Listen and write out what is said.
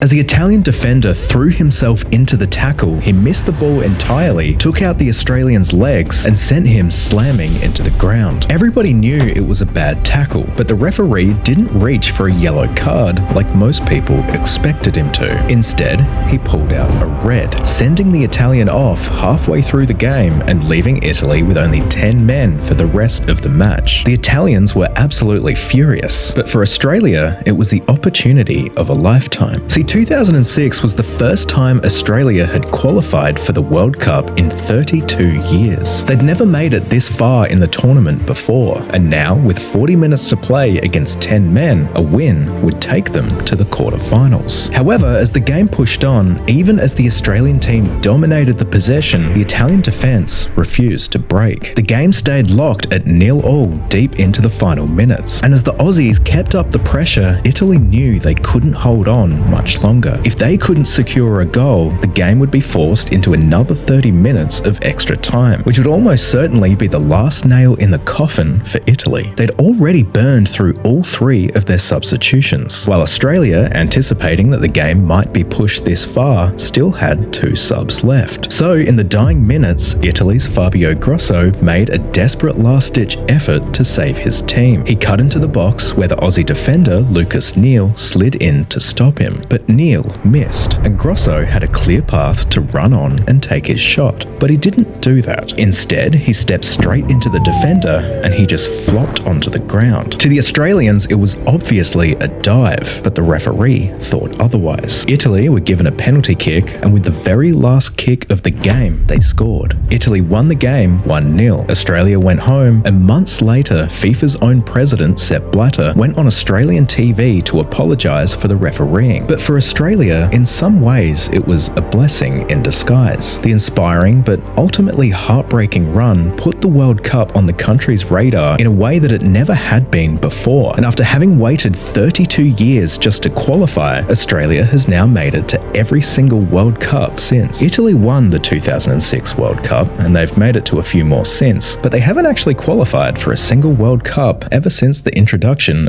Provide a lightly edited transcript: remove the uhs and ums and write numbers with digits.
As the Italian defender threw himself into the tackle, he missed the ball entirely, took out the Australian's legs, and sent him slamming into the ground. Everybody knew it was a bad tackle, but the referee didn't reach for a yellow card like most people expected him to. Instead, he pulled out a red, sending the Italian off halfway through the game and leaving Italy with only 10 men for the rest of the match. The Italians were absolutely furious, but for Australia, it was the opportunity of a lifetime. See, 2006 was the first time Australia had qualified for the World Cup in 32 years. They'd never made it this far in the tournament before, and now, with 40 minutes to play against 10 men, a win would take them to the quarterfinals. However, as the game pushed on, even as the Australian team dominated the possession, the Italian defence refused to break. The game stayed locked at 0-0 deep into the final minutes, and as the Aussies kept up the pressure, Italy knew they couldn't hold on much longer. If they couldn't secure a goal, the game would be forced into another 30 minutes of extra time, which would almost certainly be the last nail in the coffin for Italy. They'd already burned through all 3 of their substitutions, while Australia, anticipating that the game might be pushed this far, still had 2 subs left. So in the dying minutes, Italy's Fabio Grosso made a desperate last-ditch effort to save his team. He cut into the box where the Aussie defender Lucas Neal slid in to stop him, but Neal missed, and Grosso had a clear path to run on and take his shot, but he didn't do that. Instead, he stepped straight into the defender and he just flopped onto the ground. To the Australians, it was obviously a dive, but the referee thought otherwise. Italy were given a penalty kick, and with the very last kick of the game, they scored. Italy won the game 1-0. Australia went home, and months later, FIFA's own president, Sepp Blatter, went on Australian TV to apologise for the refereeing. But for Australia, in some ways, it was a blessing in disguise. The inspiring but ultimately heartbreaking run put the World Cup on the country's radar in a way that it never had been before. And after having waited 32 years just to qualify, Australia has now made it to every single World Cup since. Italy won the 2006 World Cup, and they've made it to a few more since, but they haven't actually qualified for a single World Cup ever since the introduction